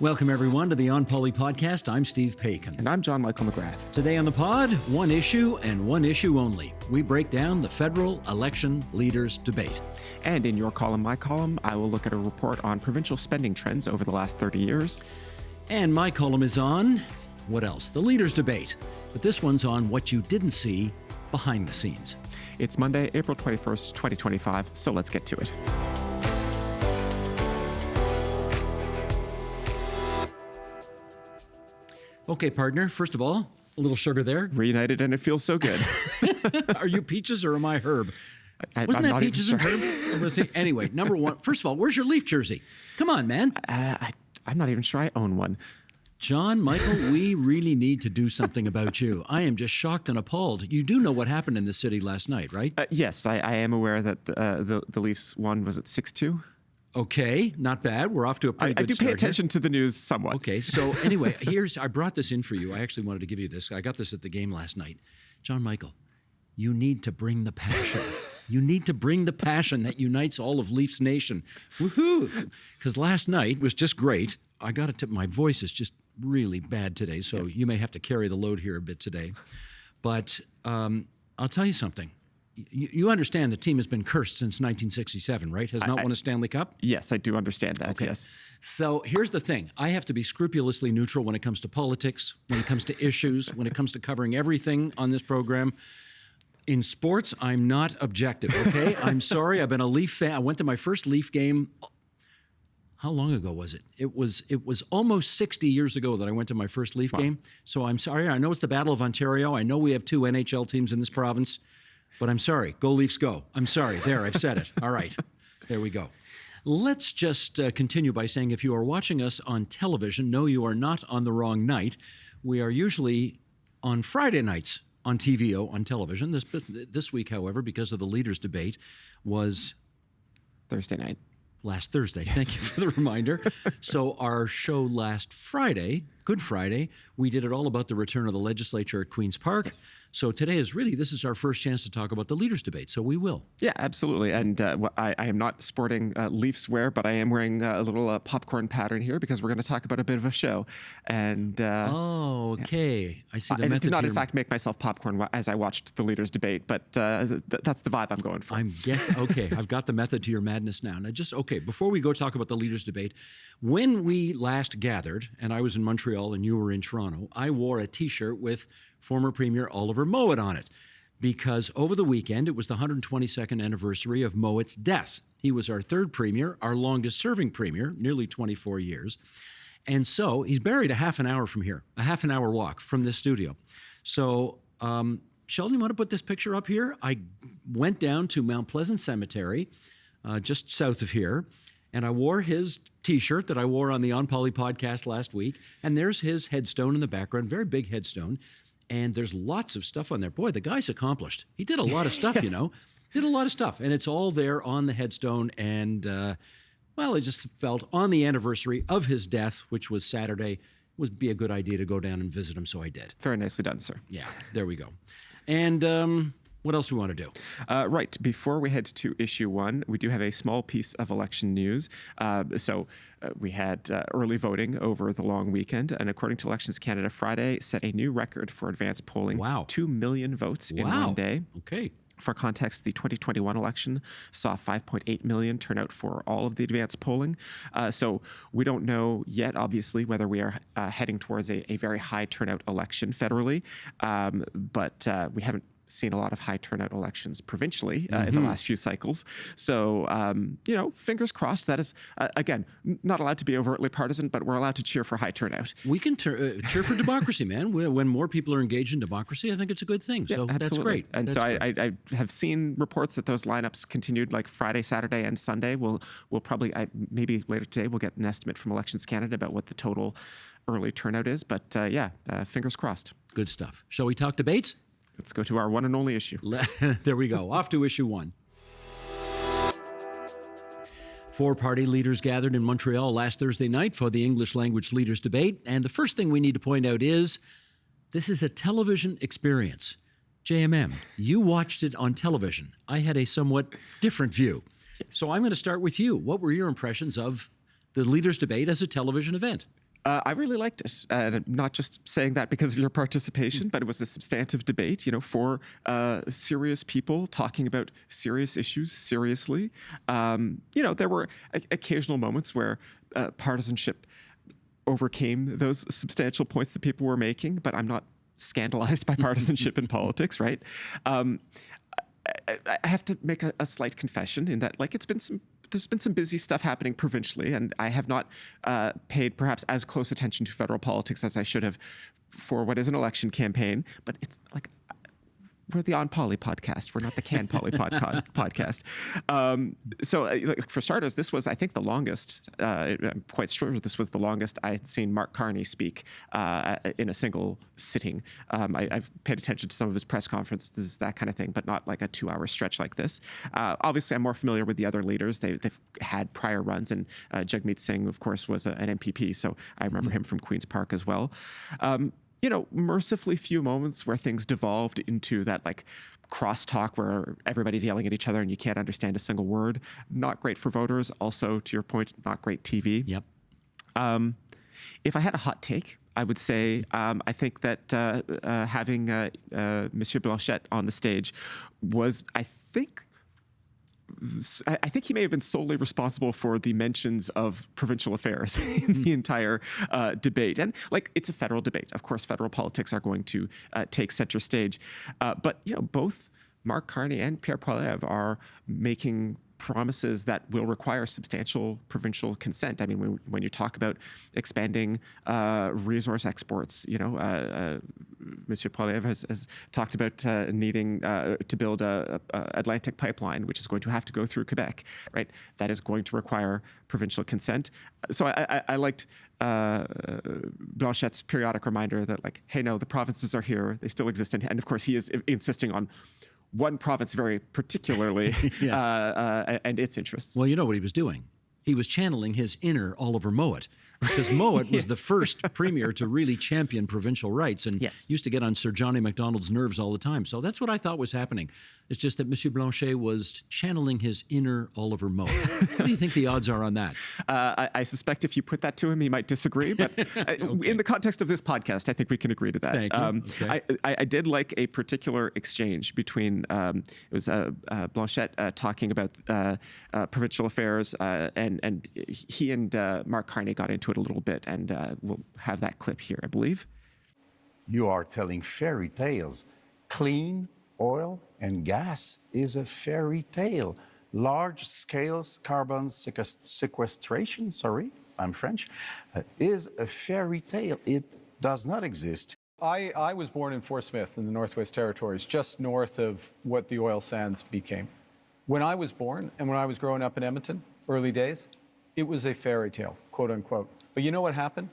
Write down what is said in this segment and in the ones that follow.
Welcome, everyone, to the onpoli podcast. I'm Steve Paikin. And I'm John Michael McGrath. Today on the pod, one issue and one issue only. We break down the federal election leaders debate. And in your column, my column, I will look at a report on provincial spending trends over the last 30 years. And my column is on, what else? The leaders debate. But this one's on what you didn't see behind the scenes. It's Monday, April 21st, 2025, so let's get to it. Okay, partner, first of all, a little sugar there. Reunited, and it feels so good. Are you peaches or am I herb? Wasn't I'm that not peaches even and herb? Let's see. Anyway, number one, first of all, where's your Leaf jersey? Come on, man. I'm not even sure I own one. John, Michael, we really need to do something about you. I am just shocked and appalled. You do know what happened in the city last night, right? Yes, I am aware that the Leafs won, was it 6-2? Okay, not bad. We're off to a pretty good I do start pay attention here. to the news somewhat. Okay, so anyway, I brought this in for you. I actually wanted to give you this. I got this at the game last night. John Michael, you need to bring the passion. You need to bring the passion that unites all of Leafs Nation. Woohoo! Because last night was just great. I got to tip, my voice is just really bad today, so you may have to carry the load here a bit today. But I'll tell you something. You understand the team has been cursed since 1967, right? Has not won a Stanley Cup? Yes, I do understand that, Okay. yes. So here's the thing. I have to be scrupulously neutral when it comes to politics, when it comes to issues, when it comes to covering everything on this program. In sports, I'm not objective, okay? I'm sorry. I've been a Leaf fan. I went to my first Leaf game. How long ago was it? It was almost 60 years ago that I went to my first Leaf game. So I'm sorry. I know it's the Battle of Ontario. I know we have 2 NHL teams in this province. But I'm sorry. Go Leafs, go. I'm sorry. There, I've said it. All right. There we go. Let's just continue by saying if you are watching us on television, no, you are not on the wrong night. We are usually on Friday nights on TVO, on television. This week, however, because of the leaders' debate, was Thursday night. Last Thursday. Yes. Thank you for the reminder. So our show last Friday, Good Friday, we did it all about the return of the legislature at Queen's Park. Yes. So today this is our first chance to talk about the leaders' debate. So we will. Yeah, absolutely. And I am not sporting Leafs wear, but I am wearing a little popcorn pattern here because we're going to talk about a bit of a show. And okay. Yeah. I see the method. I did not, in fact, make myself popcorn as I watched the leaders' debate, but that's the vibe I'm going for. Okay, I've got the method to your madness now. Now, before we go talk about the leaders' debate, when we last gathered, and I was in Montreal and you were in Toronto, I wore a T-shirt with former Premier Oliver Mowat on it because over the weekend, it was the 122nd anniversary of Mowat's death. He was our third Premier, our longest-serving Premier, nearly 24 years. And so he's buried a half an hour from here, a half an hour walk from this studio. So, Sheldon, you want to put this picture up here? I went down to Mount Pleasant Cemetery, just south of here, and I wore his T-shirt that I wore on the onpoli podcast last week, and there's his headstone in the background, very big headstone, and there's lots of stuff on there. Boy, the guy's accomplished. He did a lot of stuff, Yes. Did a lot of stuff, and it's all there on the headstone, and, I just felt on the anniversary of his death, which was Saturday, would be a good idea to go down and visit him, so I did. Very nicely done, sir. Yeah, there we go. And what else do we want to do? Right. Before we head to issue 1, we do have a small piece of election news. We had early voting over the long weekend, and according to Elections Canada, Friday set a new record for advanced polling. Wow. 2 million votes in one day. Okay. For context, the 2021 election saw 5.8 million turnout for all of the advanced polling. So we don't know yet, obviously, whether we are heading towards a very high turnout election federally, but we haven't seen a lot of high turnout elections provincially in the last few cycles. So, fingers crossed. That is, again, not allowed to be overtly partisan, but we're allowed to cheer for high turnout. We can cheer for democracy, man. When more people are engaged in democracy, I think it's a good thing. So that's great. And that's so great. I have seen reports that those lineups continued like Friday, Saturday, and Sunday. We'll probably, maybe later today, we'll get an estimate from Elections Canada about what the total early turnout is. But fingers crossed. Good stuff. Shall we talk debates? Let's go to our one and only issue. There we go. Off to issue 1. 4 party leaders gathered in Montreal last Thursday night for the English language leaders debate. And the first thing we need to point out is this is a television experience. JMM, you watched it on television. I had a somewhat different view. Yes. So I'm going to start with you. What were your impressions of the leaders debate as a television event? I really liked it. I'm not just saying that because of your participation, but it was a substantive debate, for serious people talking about serious issues seriously. There were occasional moments where partisanship overcame those substantial points that people were making, but I'm not scandalized by partisanship in politics, right? I have to make a slight confession in that, there's been some busy stuff happening provincially, and I have not paid perhaps as close attention to federal politics as I should have for what is an election campaign. But it's like, we're the onpoli podcast. We're not the CanPoli podcast. For starters, this was, I think, the longest. I'm quite sure this was the longest I had seen Mark Carney speak in a single sitting. I've paid attention to some of his press conferences, that kind of thing, but not like a 2-hour stretch like this. Obviously, I'm more familiar with the other leaders. They've had prior runs, and Jagmeet Singh, of course, was an MPP, so I remember him from Queen's Park as well. Mercifully few moments where things devolved into that crosstalk where everybody's yelling at each other and you can't understand a single word. Not great for voters. Also, to your point, not great TV. Yep. If I had a hot take, I would say I think that having Monsieur Blanchet on the stage was, I think he may have been solely responsible for the mentions of provincial affairs in the entire debate. And it's a federal debate. Of course, federal politics are going to take center stage. But both Mark Carney and Pierre Poilievre are making promises that will require substantial provincial consent. I mean, when you talk about expanding resource exports, Monsieur Poilievre has talked about needing to build a Atlantic pipeline, which is going to have to go through Quebec, right? That is going to require provincial consent. So I liked Blanchet's periodic reminder that, hey, no, the provinces are here, they still exist, and of course he is insisting on one province very particularly and its interests. Well, you know what he was doing? He was channeling his inner Oliver Mowat, because Mowat was the first premier to really champion provincial rights and used to get on Sir Johnny Macdonald's nerves all the time. So that's what I thought was happening. It's just that Monsieur Blanchet was channeling his inner Oliver Mowat. What do you think the odds are on that? I suspect if you put that to him, he might disagree. But in the context of this podcast, I think we can agree to that. Thank you. Okay. I did like a particular exchange between, it was Blanchet talking about provincial affairs, and he and Mark Carney got into it a little bit, and we'll have that clip here, I believe. You are telling fairy tales. Clean oil and gas is a fairy tale. Large-scale carbon sequestration, sorry, I'm French, is a fairy tale. It does not exist. I was born in Fort Smith in the Northwest Territories, just north of what the oil sands became. When I was born and when I was growing up in Edmonton, early days, it was a fairy tale, quote unquote. But you know what happened?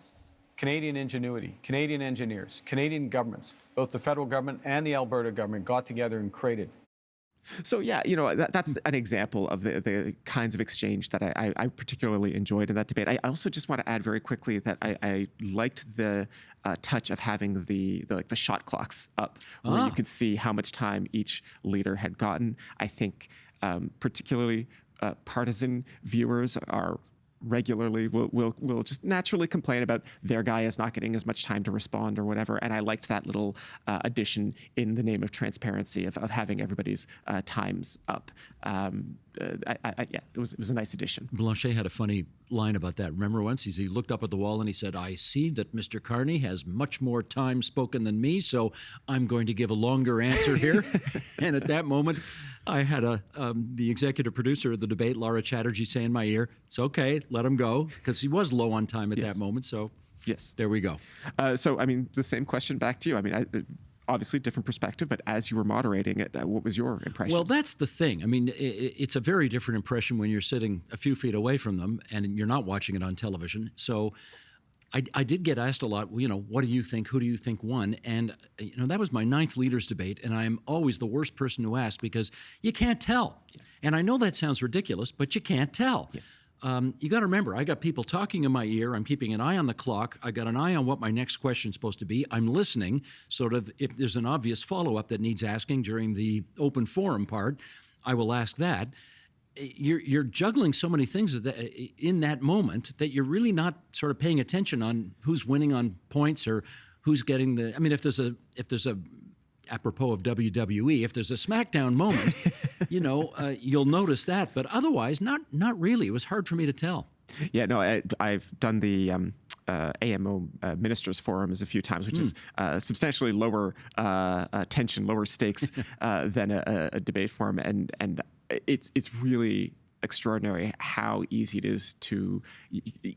Canadian ingenuity, Canadian engineers, Canadian governments, both the federal government and the Alberta government got together and created. So yeah, that's an example of the kinds of exchange that I particularly enjoyed in that debate. I also just want to add very quickly that I liked the touch of having the shot clocks up, where you could see how much time each leader had gotten. I think particularly partisan viewers are regularly will just naturally complain about their guy is not getting as much time to respond or whatever. And I liked that little addition in the name of transparency of having everybody's times up. It was a nice addition. Blanchet had a funny line about that. Remember once he looked up at the wall and he said, "I see that Mr. Carney has much more time spoken than me, so I'm going to give a longer answer here." And at that moment, I had the executive producer of the debate, Laura Chatterjee, say in my ear, "It's okay, let him go," because he was low on time at that moment. So there we go. So, I mean, the same question back to you. I mean, obviously different perspective, but as you were moderating it, what was your impression? Well, that's the thing. I mean, it's a very different impression when you're sitting a few feet away from them and you're not watching it on television. So I did get asked a lot, what do you think? Who do you think won? And, that was my 9th leaders debate, and I'm always the worst person to ask because you can't tell. Yeah. And I know that sounds ridiculous, but you can't tell. Yeah. You got to remember, I got people talking in my ear. I'm keeping an eye on the clock. I got an eye on what my next question's supposed to be. I'm listening, sort of, if there's an obvious follow-up that needs asking during the open forum part, I will ask that. you're juggling so many things in that moment that you're really not sort of paying attention on who's winning on points or who's getting the. I mean, if there's a apropos of WWE, if there's a SmackDown moment, you'll notice that. But otherwise, not really. It was hard for me to tell. Yeah, no, I've done the AMO Ministers Forums a few times, which is substantially lower tension, lower stakes than a debate forum, and it's really extraordinary how easy it is to,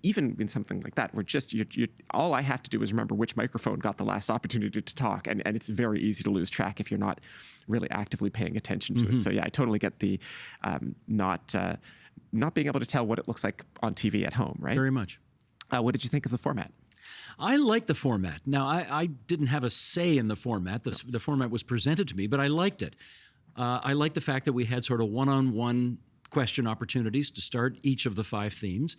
even in something like that, where just you all I have to do is remember which microphone got the last opportunity to talk, and it's very easy to lose track if you're not really actively paying attention to it. So yeah, I totally get the not being able to tell what it looks like on TV at home, right? Very much. What did you think of the format? I like the format. Now, I didn't have a say in the format. The format was presented to me, but I liked it. I liked the fact that we had sort of one-on-one question opportunities to start each of the 5 themes.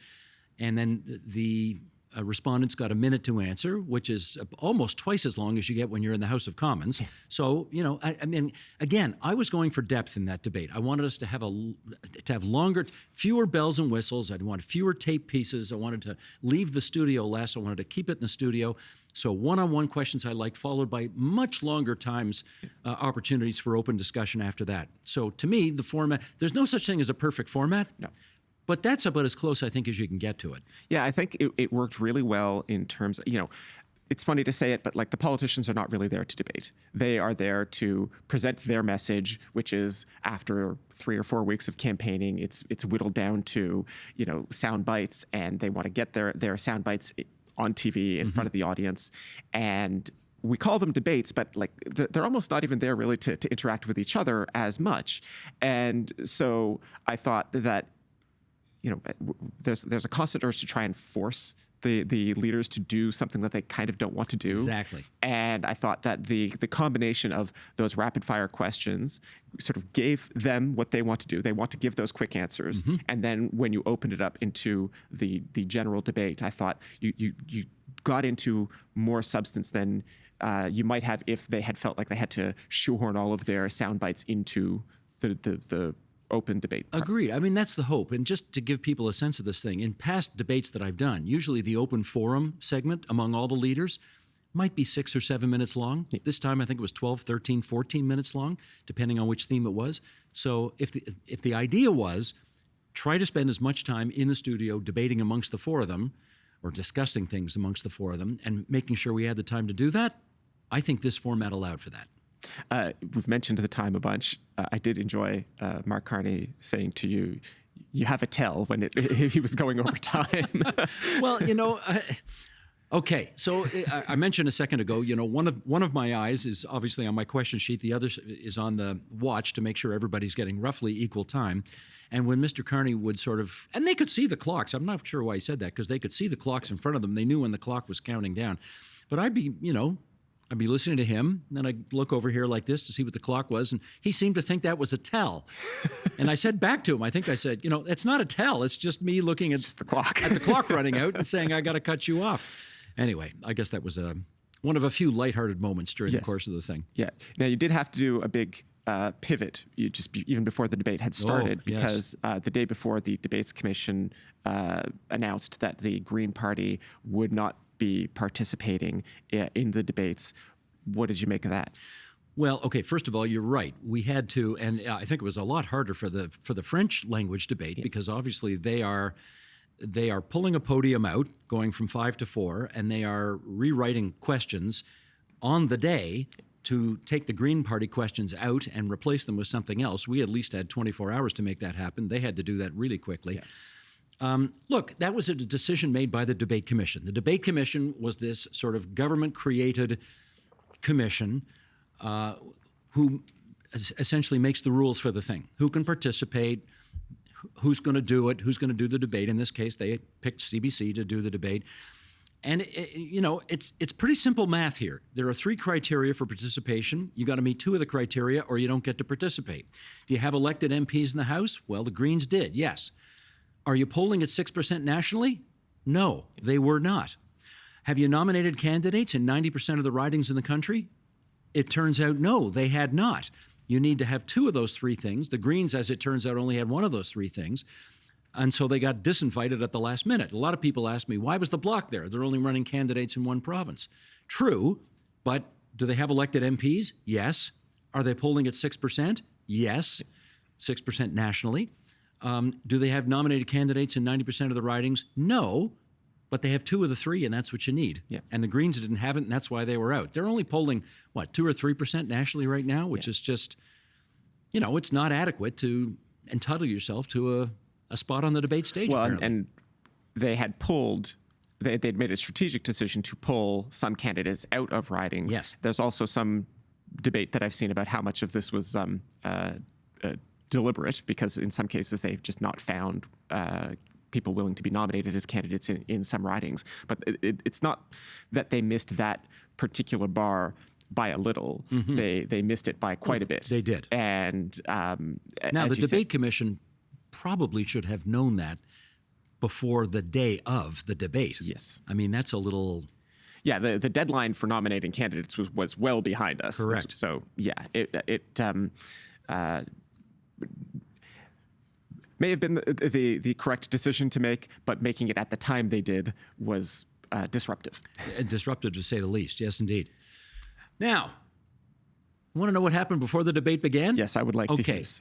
And then the respondents got a minute to answer, which is almost twice as long as you get when you're in the House of Commons. Yes. So, I mean, again, I was going for depth in that debate. I wanted us to have longer, fewer bells and whistles. I wanted fewer tape pieces. I wanted to leave the studio less. I wanted to keep it in the studio. So one-on-one questions I liked, followed by much longer times, opportunities for open discussion after that. So to me, the format, there's no such thing as a perfect format. No. But that's about as close, I think, as you can get to it. Yeah, I think it worked really well in terms of, it's funny to say it, but like the politicians are not really there to debate. They are there to present their message, which is after 3 or 4 weeks of campaigning, it's whittled down to, sound bites, and they want to get their sound bites on TV in front of the audience. And we call them debates, but like they're almost not even there really to interact with each other as much. And so I thought that, there's a constant urge to try and force the leaders to do something that they kind of don't want to do. Exactly. And I thought that the combination of those rapid fire questions sort of gave them what they want to do. They want to give those quick answers. And then when you opened it up into the general debate, I thought you got into more substance than you might have if they had felt like they had to shoehorn all of their sound bites into the open debate part. Agreed. I mean, that's the hope. And just to give people a sense of this thing, in past debates that I've done, usually the open forum segment among all the leaders might be 6 or 7 minutes long. This time, I think it was 12, 13, 14 minutes long, depending on which theme it was. So if the idea was try to spend as much time in the studio debating amongst the 4 of them or discussing things amongst the 4 of them and making sure we had the time to do that, I think this format allowed for that. We've mentioned the time a bunch. I did enjoy Mark Carney saying to you, you have a tell when he was going over time. Well, okay. So I mentioned a second ago, one of my eyes is obviously on my question sheet. The other is on the watch to make sure everybody's getting roughly equal time. And when Mr. Carney would sort of, and they could see the clocks. I'm not sure why he said that, because they could see the clocks in front of them. They knew when the clock was counting down. But I'd be listening to him, and then I'd look over here like this to see what the clock was, and he seemed to think that was a tell. And I said back to him, I said, it's not a tell. It's just me looking at the clock, at the clock running out and saying, I got to cut you off. Anyway, I guess that was one of a few lighthearted moments during the course of the thing. Yeah. Now, you did have to do a big pivot even before the debate had started, because the day before, the Debates Commission announced that the Green Party would not be participating in the debates. What did you make of that? Well, okay, first of all, you're right. We had to, and I think it was a lot harder for the French language debate, because obviously they are pulling a podium out, going from 5 to 4, and they are rewriting questions on the day to take the Green Party questions out and replace them with something else. We at least had 24 hours to make that happen. They had to do that really quickly. Yeah. Look, that was a decision made by the Debate Commission. The Debate Commission was this sort of government-created commission who essentially makes the rules for the thing. Who can participate, who's going to do it, who's going to do the debate. In this case, they picked CBC to do the debate. And, it's pretty simple math here. There are 3 criteria for participation. You got to meet 2 of the criteria or you don't get to participate. Do you have elected MPs in the House? Well, the Greens did, yes. Are you polling at 6% nationally? No, they were not. Have you nominated candidates in 90% of the ridings in the country? It turns out, no, they had not. You need to have two of those three things. The Greens, as it turns out, only had one of those three things. And so they got disinvited at the last minute. A lot of people ask me, why was the Bloc there? They're only running candidates in one province. True, but do they have elected MPs? Yes. Are they polling at 6%? Yes, 6% nationally. Do they have nominated candidates in 90% of the ridings? No, but they have two of the three, and that's what you need. Yeah. And the Greens didn't have it, and that's why they were out. They're only polling, 2 or 3% nationally right now, which is just, it's not adequate to entitle yourself to a spot on the debate stage. Well, apparently. and they had pulled, they'd made a strategic decision to pull some candidates out of ridings. Yes. There's also some debate that I've seen about how much of this was deliberate, because in some cases they've just not found people willing to be nominated as candidates in some ridings. But it's not that they missed that particular bar by a little. They missed it by quite a bit. They did. And now the debate commission probably should have known that before the day of the debate. Yes. I mean, that's a little... Yeah, the deadline for nominating candidates was well behind us. Correct. So yeah, it may have been the correct decision to make, but making it at the time they did was disruptive. Disruptive, to say the least. Yes, indeed. Now, want to know what happened before the debate began? Yes, I would like to hear Okay. this.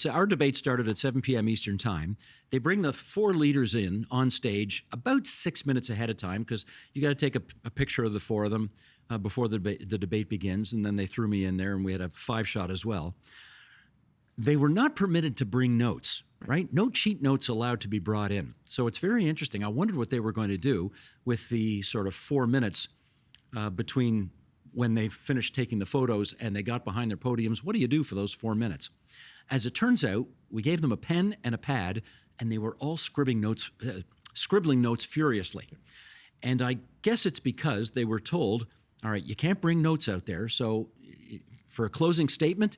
Our debate started at 7 p.m. Eastern Time. They bring the four leaders in on stage about 6 minutes ahead of time, because you got to take a picture of the four of them before the debate begins, and then they threw me in there, and we had a 5-shot as well. They were not permitted to bring notes, right? No cheat notes allowed to be brought in. So it's very interesting. I wondered what they were going to do with the sort of 4 minutes between when they finished taking the photos and they got behind their podiums. What do you do for those 4 minutes? As it turns out, we gave them a pen and a pad, and they were all scribbling notes furiously. And I guess it's because they were told, all right, you can't bring notes out there. So for a closing statement,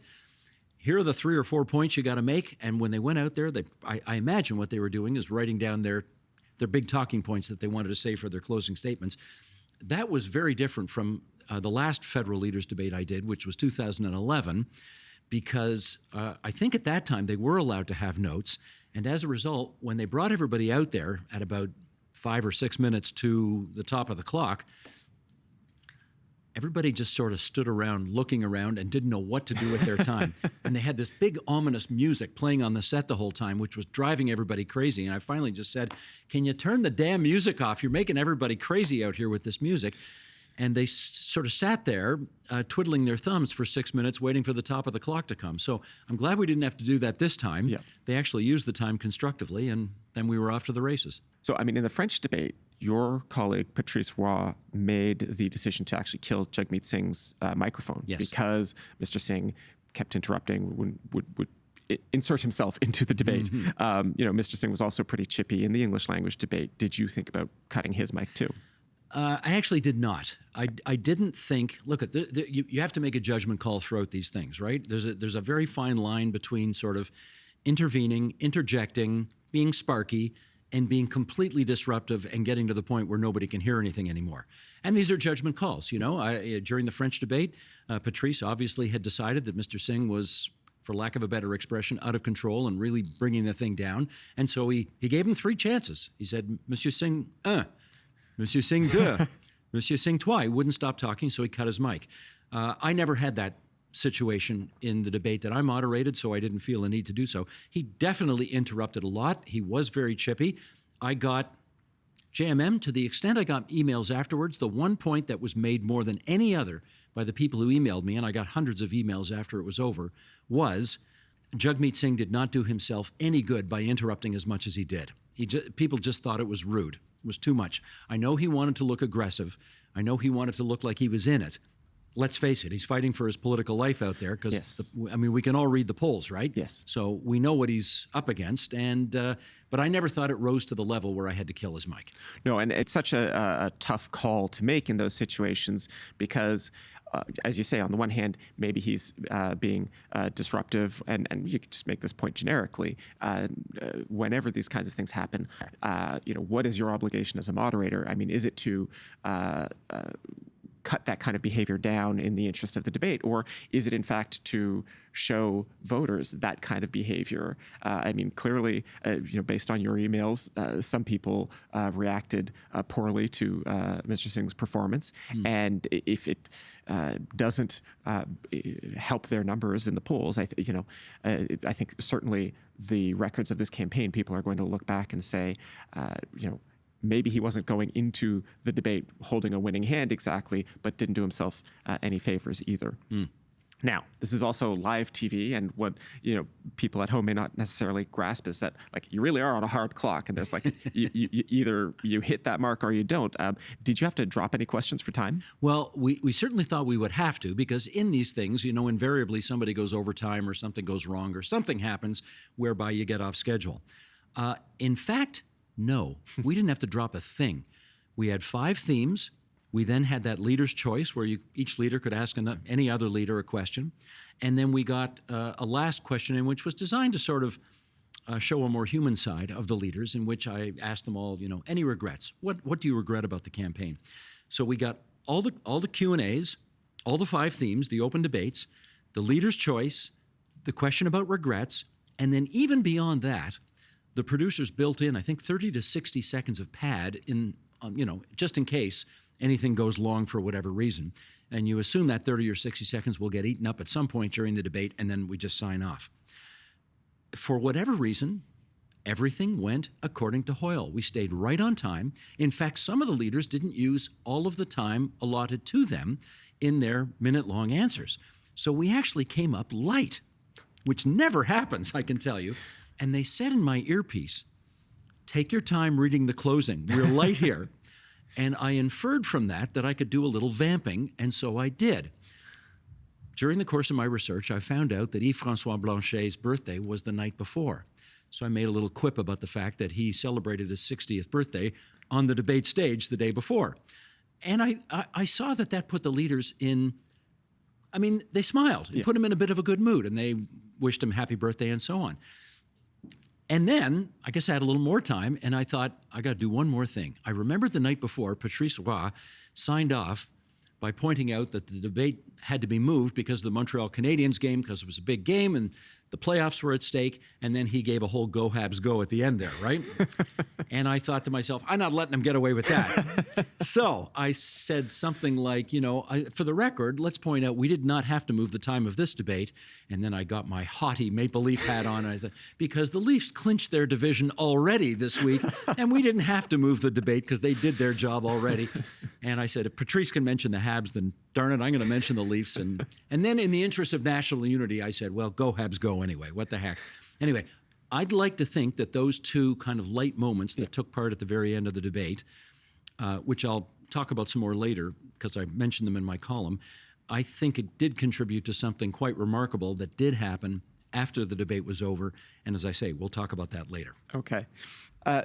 here are the 3 or 4 points you got to make. And when they went out there, I imagine what they were doing is writing down their big talking points that they wanted to say for their closing statements. That was very different from the last federal leaders debate I did, which was 2011, because I think at that time they were allowed to have notes. And as a result, when they brought everybody out there at about 5 or 6 minutes to the top of the clock, everybody just sort of stood around looking around and didn't know what to do with their time. And they had this big ominous music playing on the set the whole time, which was driving everybody crazy. And I finally just said, can you turn the damn music off? You're making everybody crazy out here with this music. And they sort of sat there twiddling their thumbs for 6 minutes, waiting for the top of the clock to come. So I'm glad we didn't have to do that this time. Yeah. They actually used the time constructively, and then we were off to the races. So, I mean, in the French debate, your colleague Patrice Roy made the decision to actually kill Jagmeet Singh's microphone. Yes. Because Mr. Singh kept interrupting, would insert himself into the debate. Mr. Singh was also pretty chippy in the English language debate. Did you think about cutting his mic too? I actually did not. I didn't think. Look, you have to make a judgment call throughout these things, right? There's a very fine line between sort of intervening, interjecting, being sparky, and being completely disruptive and getting to the point where nobody can hear anything anymore. And these are judgment calls. During the French debate, Patrice obviously had decided that Mr. Singh was, for lack of a better expression, out of control and really bringing the thing down. And so he gave him 3 chances. He said, Monsieur Singh, 1. Monsieur Singh, 2. Monsieur Singh, 3. He wouldn't stop talking, so he cut his mic. I never had that situation in the debate that I moderated, so I didn't feel a need to do so. He definitely interrupted a lot. He was very chippy. I got JMM to the extent I got emails afterwards. The one point that was made more than any other by the people who emailed me, and I got hundreds of emails after it was over, was Jagmeet Singh did not do himself any good by interrupting as much as he did. People just thought it was rude. It was too much. I know he wanted to look aggressive. I know he wanted to look like he was in it. Let's face it, he's fighting for his political life out there because, Yes. we can all read the polls, right? Yes. So we know what he's up against, but I never thought it rose to the level where I had to kill his mic. No, and it's such a tough call to make in those situations because, as you say, on the one hand, maybe he's being disruptive, and you could just make this point generically. Whenever these kinds of things happen, what is your obligation as a moderator? I mean, is it to cut that kind of behavior down in the interest of the debate, or is it in fact to show voters that kind of behavior? I mean, clearly, based on your emails, some people reacted poorly to Mr. Singh's performance, and if it doesn't help their numbers in the polls, I think certainly the records of this campaign, people are going to look back and say, maybe he wasn't going into the debate holding a winning hand exactly, but didn't do himself any favors either. Now, this is also live TV, and what people at home may not necessarily grasp is that you really are on a hard clock, and there's either you hit that mark or you don't. Did you have to drop any questions for time? Well, we certainly thought we would have to, because in these things, invariably somebody goes overtime or something goes wrong or something happens whereby you get off schedule. In fact, no, we didn't have to drop a thing. We had 5 themes. We then had that leader's choice where each leader could ask any other leader a question. And then we got a last question in which was designed to sort of show a more human side of the leaders, in which I asked them all, any regrets? What do you regret about the campaign? So we got all the Q&As, all the 5 themes, the open debates, the leader's choice, the question about regrets, and then even beyond that, the producers built in, I think, 30 to 60 seconds of pad in, just in case anything goes long for whatever reason. And you assume that 30 or 60 seconds will get eaten up at some point during the debate, and then we just sign off. For whatever reason, everything went according to Hoyle. We stayed right on time. In fact, some of the leaders didn't use all of the time allotted to them in their minute-long answers. So we actually came up light, which never happens, I can tell you. And they said in my earpiece, take your time reading the closing. We're light here. And I inferred from that I could do a little vamping, and so I did. During the course of my research, I found out that Yves-François Blanchet's birthday was the night before. So I made a little quip about the fact that he celebrated his 60th birthday on the debate stage the day before. And I saw that put the leaders in, they smiled. It put them in a bit of a good mood, and they wished him happy birthday and so on. And then, I guess I had a little more time, and I thought, I got to do one more thing. I remembered the night before, Patrice Roy signed off by pointing out that the debate had to be moved because of the Montreal Canadiens game, because it was a big game, and the playoffs were at stake, and then he gave a whole Go Habs Go at the end there, right? And I thought to myself, I'm not letting him get away with that. So I said something like, for the record, let's point out we did not have to move the time of this debate. And then I got my haughty Maple Leaf hat on, and I said, because the Leafs clinched their division already this week, and we didn't have to move the debate because they did their job already. And I said, if Patrice can mention the Habs, then darn it, I'm going to mention the Leafs. And then in the interest of national unity, I said, well, Go Habs Go anyway. What the heck? Anyway, I'd like to think that those two kind of light moments that took part at the very end of the debate, which I'll talk about some more later because I mentioned them in my column, I think it did contribute to something quite remarkable that did happen after the debate was over. And as I say, we'll talk about that later. Okay.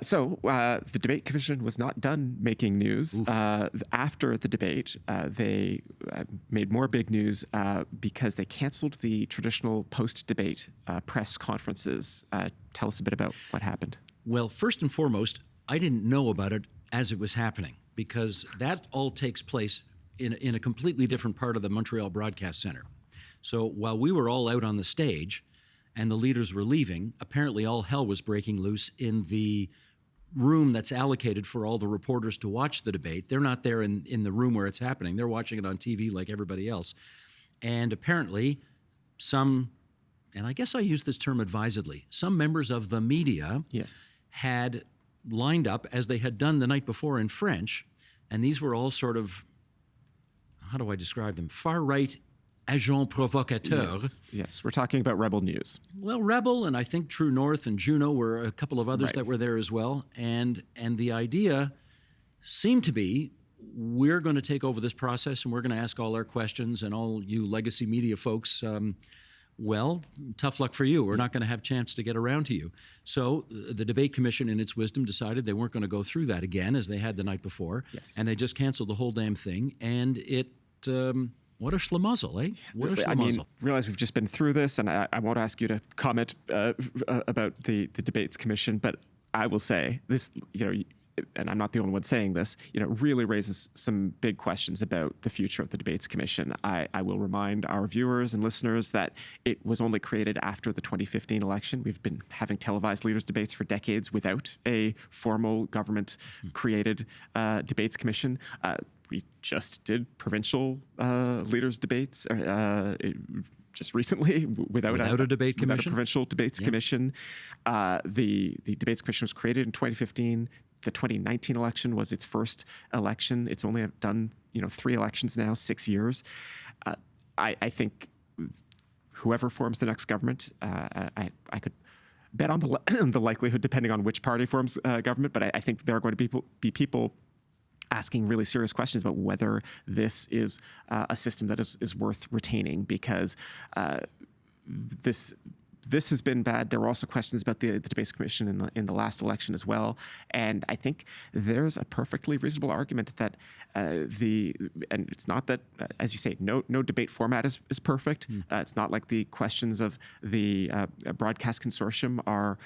So the debate commission was not done making news. After the debate, they made more big news because they canceled the traditional post-debate press conferences. Tell us a bit about what happened. Well, first and foremost, I didn't know about it as it was happening because that all takes place in a completely different part of the Montreal Broadcast Center. So while we were all out on the stage and the leaders were leaving, apparently all hell was breaking loose in the room that's allocated for all the reporters to watch the debate. They're not there in the room where it's happening. They're watching it on TV like everybody else. And apparently some, and I guess I use this term advisedly, some members of the media had lined up as they had done the night before in French, and these were all sort of, how do I describe them? Far-right agents provocateurs. Yes, we're talking about Rebel News. Well, Rebel and I think True North and Juno were a couple of others that were there as well. And the idea seemed to be, we're going to take over this process and we're going to ask all our questions, and all you legacy media folks, well, tough luck for you. We're not going to have a chance to get around to you. So the debate commission, in its wisdom, decided they weren't going to go through that again as they had the night before. Yes. And they just canceled the whole damn thing. And it... what a schlemazel, eh? What a schlemazel. Realize we've just been through this, and I won't ask you to comment about the debates commission, but I will say this: and I'm not the only one saying this, really raises some big questions about the future of the Debates Commission. I will remind our viewers and listeners that it was only created after the 2015 election. We've been having televised leaders' debates for decades without a formal government-created Debates Commission. We just did provincial leaders' debates just recently without a debate commission, without a provincial debates commission. The Debates Commission was created in 2015. The 2019 election was its first election. It's only done 3 elections now, 6 years. I think whoever forms the next government, I could bet on the likelihood, depending on which party forms government. But I think there are going to be people asking really serious questions about whether this is a system that is worth retaining, because this has been bad. There were also questions about the Debates Commission in the last election as well. And I think there's a perfectly reasonable argument that and it's not that, as you say, no debate format is perfect. It's not like the questions of the broadcast consortium are,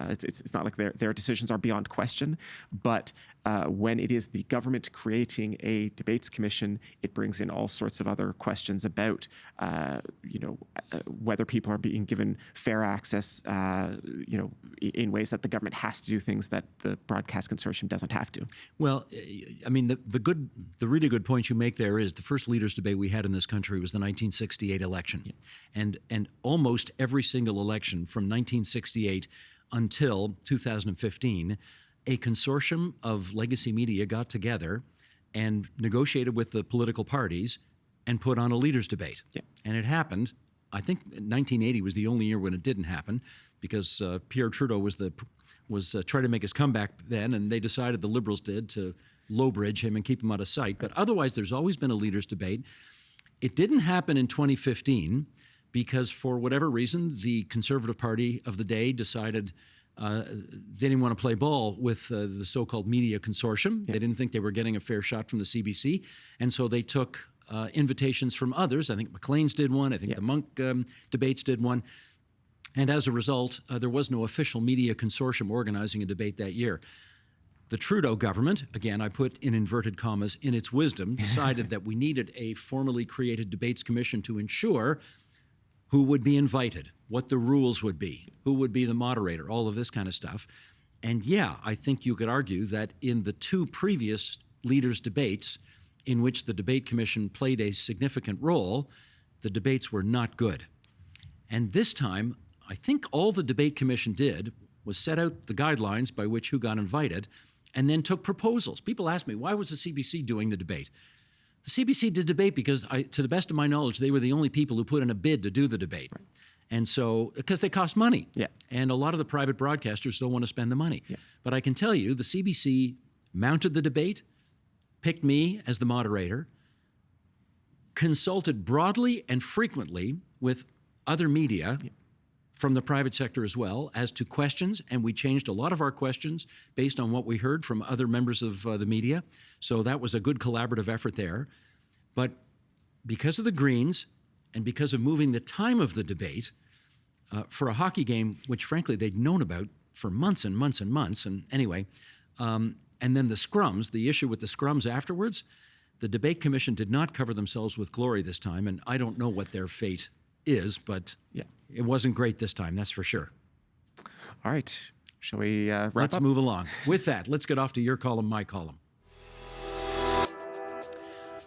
it's not like their decisions are beyond question. But when it is the government creating a debates commission, it brings in all sorts of other questions about, whether people are being given fair access, in ways that the government has to do things that the broadcast consortium doesn't have to. Well, I mean, the really good point you make there is the first leaders debate we had in this country was the 1968 election, and almost every single election from 1968 until 2015. A consortium of legacy media got together and negotiated with the political parties and put on a leaders debate. Yeah. And it happened. I think 1980 was the only year when it didn't happen, because Pierre Trudeau was trying to make his comeback then, and they decided, the Liberals did, to low-bridge him and keep him out of sight. But otherwise, there's always been a leaders debate. It didn't happen in 2015 because, for whatever reason, the Conservative Party of the day decided they didn't want to play ball with the so-called media consortium. Yeah. They didn't think they were getting a fair shot from the CBC. And so they took invitations from others. I think Maclean's did one. I think the Monk debates did one. And as a result, there was no official media consortium organizing a debate that year. The Trudeau government, again, I put in inverted commas, in its wisdom, decided that we needed a formally created debates commission to ensure who would be invited, what the rules would be, who would be the moderator, all of this kind of stuff. And yeah, I think you could argue that in the 2 previous leaders' debates in which the debate commission played a significant role, the debates were not good. And this time, I think all the debate commission did was set out the guidelines by which who got invited, and then took proposals. People ask me, why was the CBC doing the debate? The CBC did debate because, to the best of my knowledge, they were the only people who put in a bid to do the debate. Right. And so, because they cost money. Yeah. And a lot of the private broadcasters don't want to spend the money. Yeah. But I can tell you, the CBC mounted the debate, picked me as the moderator, consulted broadly and frequently with other media from the private sector as well as to questions, and we changed a lot of our questions based on what we heard from other members of the media. So that was a good collaborative effort there. But because of the Greens and because of moving the time of the debate for a hockey game, which frankly they'd known about for months and months and months, and anyway, and then the scrums, the issue with the scrums afterwards, the debate commission did not cover themselves with glory this time, and I don't know what their fate is, but it wasn't great this time, that's for sure. All right. Shall we wrap Let's up? move along. With that, let's get off to your column, my column.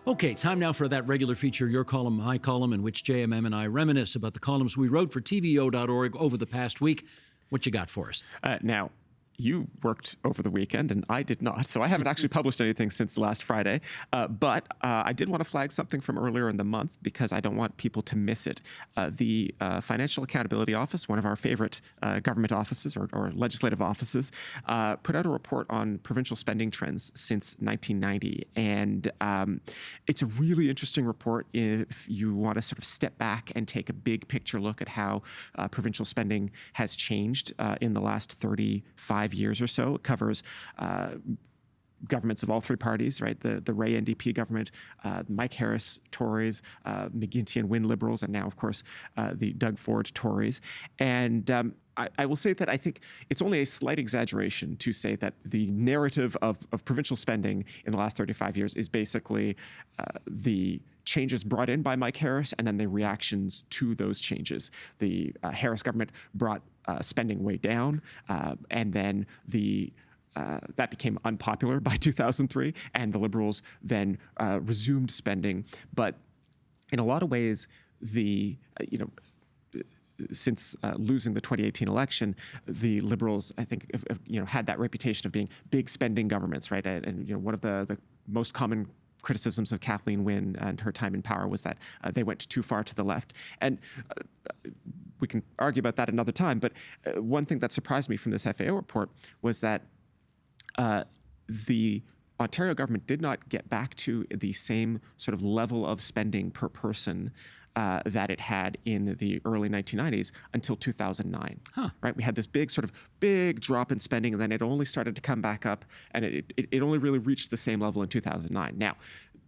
Okay, time now for that regular feature, Your Column, My Column, in which JMM and I reminisce about the columns we wrote for TVO.org over the past week. What you got for us? Now, you worked over the weekend, and I did not, so I haven't actually published anything since last Friday. But I did want to flag something from earlier in the month because I don't want people to miss it. The Financial Accountability Office, one of our favorite government offices or legislative offices, put out a report on provincial spending trends since 1990. And it's a really interesting report if you want to sort of step back and take a big picture look at how provincial spending has changed in the last 35 years or so. It covers governments of all three parties, right? The Ray NDP government, Mike Harris Tories, McGuinty and Wynne Liberals, and now, of course, the Doug Ford Tories. And I will say that I think it's only a slight exaggeration to say that the narrative of provincial spending in the last 35 years is basically the changes brought in by Mike Harris and then the reactions to those changes. The Harris government brought spending way down, and then that became unpopular by 2003, and the Liberals then resumed spending. But in a lot of ways, since losing the 2018 election, the Liberals, I think, had that reputation of being big spending governments, right? And one of the most common criticisms of Kathleen Wynne and her time in power was that they went too far to the left. And we can argue about that another time, but one thing that surprised me from this FAO report was that the Ontario government did not get back to the same sort of level of spending per person that it had in the early 1990s until 2009. Right? We had this big drop in spending, and then it only started to come back up, and it only really reached the same level in 2009. Now,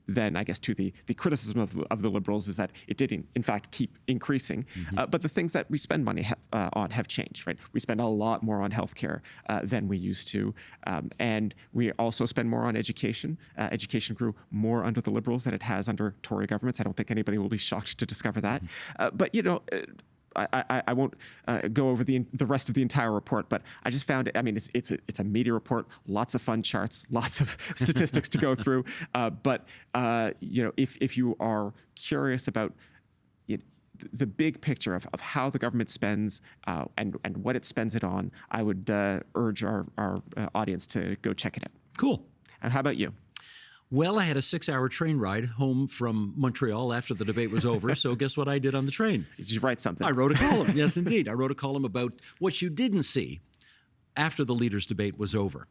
then I guess to the criticism of the Liberals is that it did in fact keep increasing, but the things that we spend money on have changed, right? We spend a lot more on healthcare than we used to, and we also spend more on education. Education grew more under the Liberals than it has under Tory governments. I don't think anybody will be shocked to discover that, but I won't go over the rest of the entire report, but I just found it. I mean, it's a media report, lots of fun charts, lots of statistics to go through. But if you are curious about the big picture of how the government spends and what it spends it on, I would urge our audience to go check it out. Cool. And how about you? Well, I had a 6-hour train ride home from Montreal after the debate was over, so guess what I did on the train? Did you write something? I wrote a column, yes, indeed. I wrote a column about what you didn't see after the leaders' debate was over.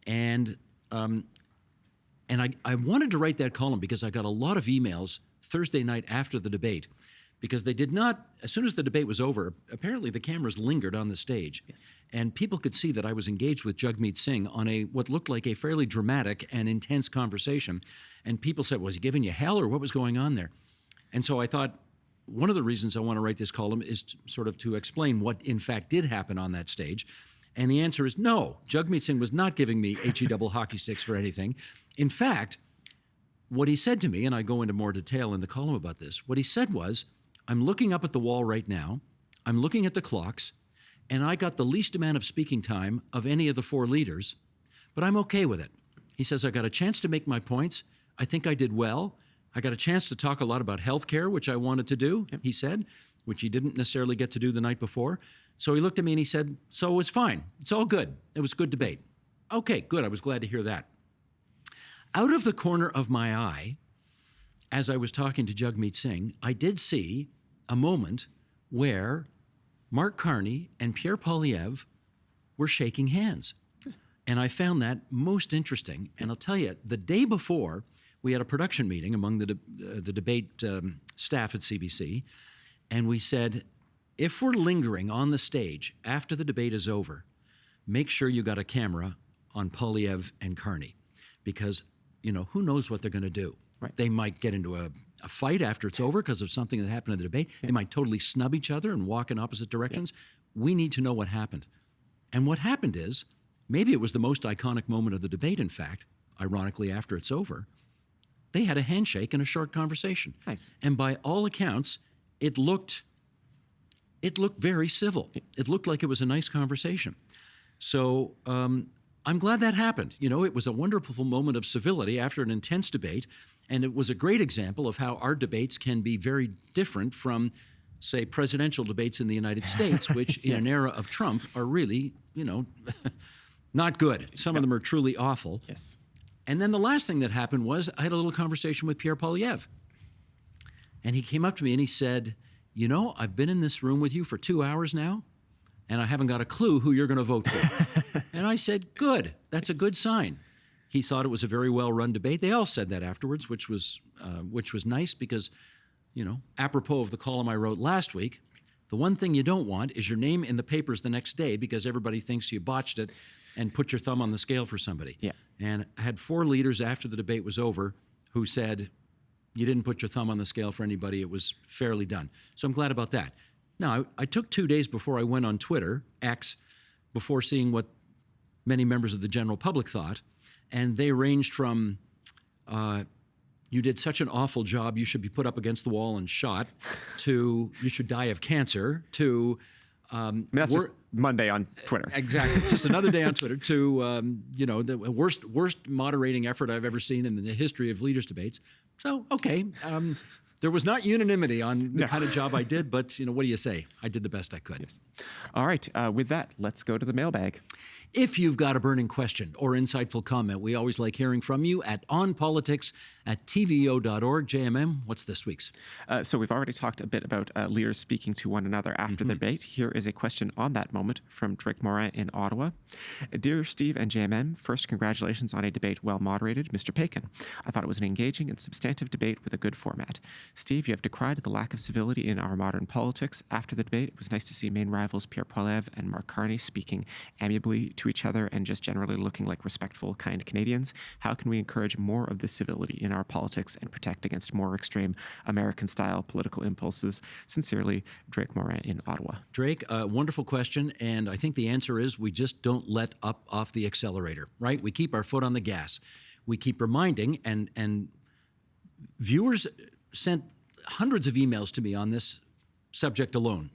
And I wanted to write that column because I got a lot of emails Thursday night after the debate, because they did not, as soon as the debate was over, apparently the cameras lingered on the stage. Yes. And people could see that I was engaged with Jagmeet Singh on what looked like a fairly dramatic and intense conversation. And people said, was he giving you hell, or what was going on there? And so I thought, one of the reasons I want to write this column is to explain what in fact did happen on that stage. And the answer is no. Jagmeet Singh was not giving me HE double hockey sticks for anything. In fact, what he said to me, and I go into more detail in the column about this, what he said was, I'm looking up at the wall right now, I'm looking at the clocks, and I got the least amount of speaking time of any of the 4 leaders, but I'm okay with it. He says, I got a chance to make my points. I think I did well. I got a chance to talk a lot about healthcare, which I wanted to do, he said, which he didn't necessarily get to do the night before. So he looked at me and he said, so it's fine. It's all good. It was a good debate. Okay, good. I was glad to hear that. Out of the corner of my eye, as I was talking to Jagmeet Singh, I did see a moment where Mark Carney and Pierre Poilievre were shaking hands. And I found that most interesting. And I'll tell you, the day before, we had a production meeting among the debate staff at CBC, and we said, if we're lingering on the stage after the debate is over, make sure you got a camera on Poilievre and Carney, because, who knows what they're going to do. Right. They might get into a fight after it's over because of something that happened in the debate. They might totally snub each other and walk in opposite directions. We need to know what happened. And what happened is, maybe it was the most iconic moment of the debate, in fact, ironically, after it's over, they had a handshake and a short conversation. Nice. And by all accounts, it looked very civil. It looked like it was a nice conversation. So I'm glad that happened. It was a wonderful moment of civility after an intense debate, and it was a great example of how our debates can be very different from, say, presidential debates in the United States, which in an era of Trump are really, not good. Some of them are truly awful. Yes. And then the last thing that happened was I had a little conversation with Pierre Poilievre. And he came up to me and he said, I've been in this room with you for 2 hours now, and I haven't got a clue who you're going to vote for. And I said, good. That's a good sign. He thought it was a very well-run debate. They all said that afterwards, which was nice because, apropos of the column I wrote last week, the one thing you don't want is your name in the papers the next day because everybody thinks you botched it and put your thumb on the scale for somebody. Yeah. And I had 4 leaders after the debate was over who said, you didn't put your thumb on the scale for anybody. It was fairly done. So I'm glad about that. Now, I took 2 days before I went on Twitter, X, before seeing what many members of the general public thought. And they ranged from, you did such an awful job, you should be put up against the wall and shot, to you should die of cancer, to... that's just Monday on Twitter. Exactly. Just another day on Twitter, to, the worst moderating effort I've ever seen in the history of leaders' debates. So, okay. There was not unanimity on the kind of job I did, but, what do you say? I did the best I could. Yes. All right. With that, let's go to the mailbag. If you've got a burning question or insightful comment, we always like hearing from you at onpolitics@tvo.org. JMM, what's this week's? So we've already talked a bit about leaders speaking to one another after the debate. Here is a question on that moment from Drake Morin in Ottawa. Dear Steve and JMM, first, congratulations on a debate well moderated. Mr. Paikin, I thought it was an engaging and substantive debate with a good format. Steve, you have decried the lack of civility in our modern politics. After the debate, it was nice to see main rivals Pierre Poilievre and Mark Carney speaking amiably to each other and just generally looking like respectful, kind Canadians. How can we encourage more of this civility in our politics and protect against more extreme American-style political impulses? Sincerely, Drake Morin in Ottawa. Drake, wonderful question, and I think the answer is we just don't let up off the accelerator, right? We keep our foot on the gas. We keep reminding, and viewers sent hundreds of emails to me on this subject alone,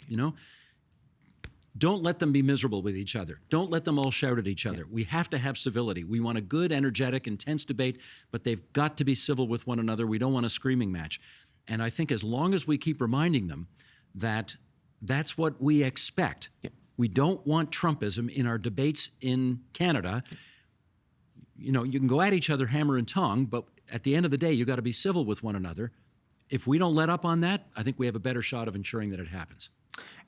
Don't let them be miserable with each other. Don't let them all shout at each other. We have to have civility. We want a good, energetic, intense debate, but they've got to be civil with one another. We don't want a screaming match. And I think as long as we keep reminding them that that's what we expect. Yeah. We don't want Trumpism in our debates in Canada. You can go at each other hammer and tongue, but at the end of the day, you got to be civil with one another. If we don't let up on that, I think we have a better shot of ensuring that it happens.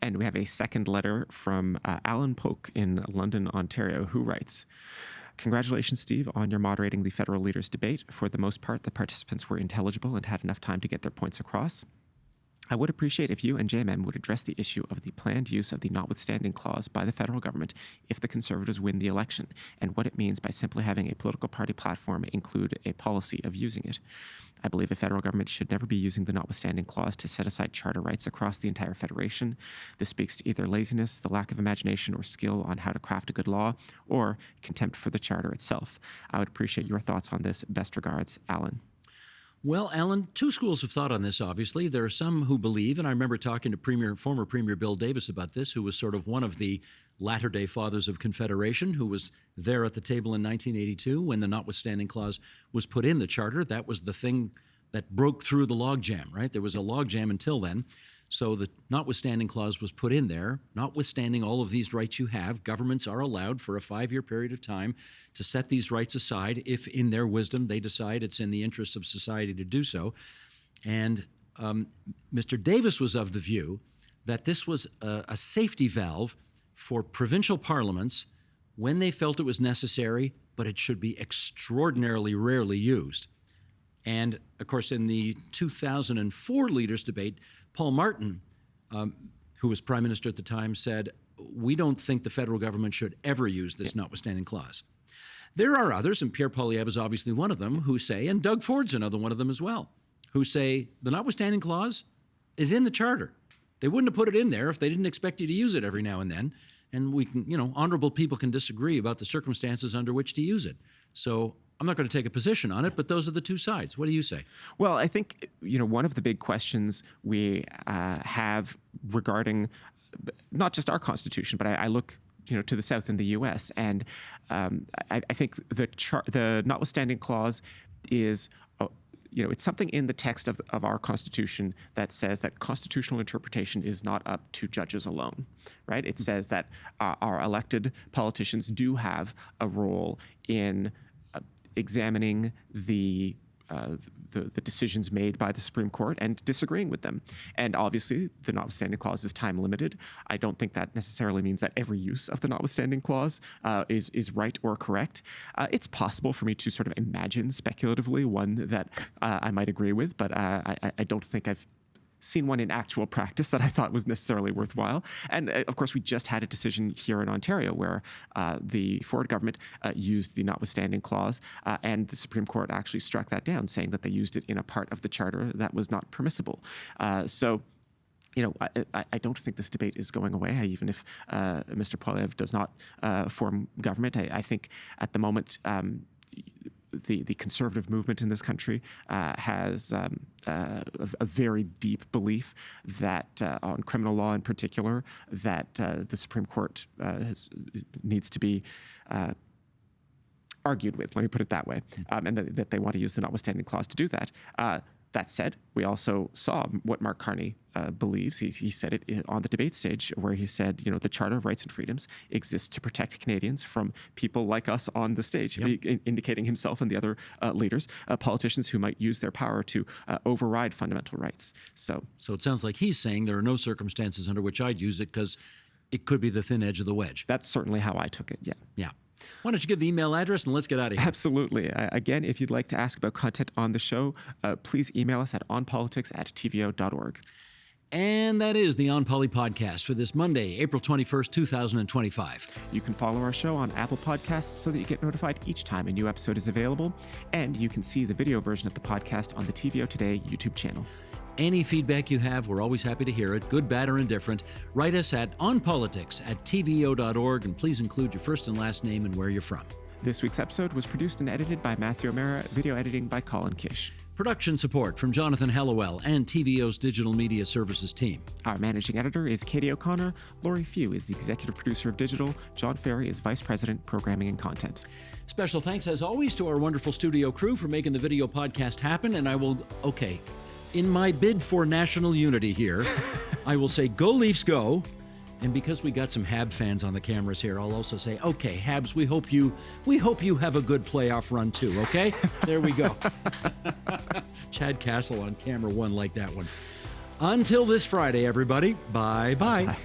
And we have a second letter from Alan Polk in London, Ontario, who writes, congratulations, Steve, on your moderating the federal leaders debate. For the most part, the participants were intelligible and had enough time to get their points across. I would appreciate if you and JMM would address the issue of the planned use of the notwithstanding clause by the federal government if the Conservatives win the election, and what it means by simply having a political party platform include a policy of using it. I believe a federal government should never be using the notwithstanding clause to set aside charter rights across the entire federation. This speaks to either laziness, the lack of imagination or skill on how to craft a good law, or contempt for the charter itself. I would appreciate your thoughts on this. Best regards, Alan. Well, Alan, 2 schools of thought on this, obviously. There are some who believe, and I remember talking to former Premier Bill Davis about this, who was sort of one of the latter-day fathers of Confederation, who was there at the table in 1982 when the notwithstanding clause was put in the charter. That was the thing that broke through the logjam, right? There was a logjam until then. So the notwithstanding clause was put in there. Notwithstanding all of these rights you have, governments are allowed for a 5-year period of time to set these rights aside if, in their wisdom, they decide it's in the interests of society to do so. And Mr. Davis was of the view that this was a safety valve for provincial parliaments when they felt it was necessary, but it should be extraordinarily rarely used. And, of course, in the 2004 leaders' debate, Paul Martin, who was prime minister at the time, said, we don't think the federal government should ever use this notwithstanding clause. There are others, and Pierre Poilievre is obviously one of them, who say, and Doug Ford's another one of them as well, who say the notwithstanding clause is in the charter. They wouldn't have put it in there if they didn't expect you to use it every now and then. And we can, honorable people can disagree about the circumstances under which to use it. So I'm not going to take a position on it, but those are the 2 sides. What do you say? Well, I think, one of the big questions we have regarding not just our Constitution, but I look, to the South in the U.S., and I think the notwithstanding clause is it's something in the text of our Constitution that says that constitutional interpretation is not up to judges alone, right? It says that our elected politicians do have a role in examining the decisions made by the Supreme Court and disagreeing with them. And obviously, the notwithstanding clause is time limited. I don't think that necessarily means that every use of the notwithstanding clause is right or correct. It's possible for me to sort of imagine speculatively one that I might agree with, but I don't think I've seen one in actual practice that I thought was necessarily worthwhile. And of course, we just had a decision here in Ontario where the Ford government used the notwithstanding clause, and the Supreme Court actually struck that down, saying that they used it in a part of the charter that was not permissible. So, you know, I don't think this debate is going away, even if Mr. Poilievre does not form government. I think at the moment, the conservative movement in this country has a very deep belief that on criminal law in particular, that the Supreme Court needs to be argued with, let me put it that way, and that they want to use the notwithstanding clause to do that. That said, we also saw what Mark Carney believes. He said it on the debate stage, where he said, you know, the Charter of Rights and Freedoms exists to protect Canadians from people like us on the stage, indicating himself and the other leaders, politicians who might use their power to override fundamental rights. So it sounds like he's saying there are no circumstances under which I'd use it because it could be the thin edge of the wedge. That's certainly how I took it, yeah. Yeah. Why don't you give the email address and let's get out of here. Absolutely. Again, if you'd like to ask about content on the show, please email us at onpolitics@tvo.org. And that is the On Poly podcast for this Monday, April 21st, 2025. You can follow our show on Apple Podcasts so that you get notified each time a new episode is available. And you can see the video version of the podcast on the TVO Today YouTube channel. Any feedback you have, we're always happy to hear it, good, bad, or indifferent. Write us at onpolitics@tvo.org, and please include your first and last name and where you're from. This week's episode was produced and edited by Matthew O'Mara, video editing by Colin Kish. Production support from Jonathan Hallowell and TVO's Digital Media Services team. Our managing editor is Katie O'Connor. Lori Few is the executive producer of Digital. John Ferry is vice president, programming and content. Special thanks, as always, to our wonderful studio crew for making the video podcast happen. And I will, in my bid for national unity here, I will say, go Leafs, go. And because we got some Hab fans on the cameras here, I'll also say, okay, Habs, we hope you have a good playoff run too, okay? There we go. Chad Castle on camera one like that one. Until this Friday, everybody, bye-bye. Bye.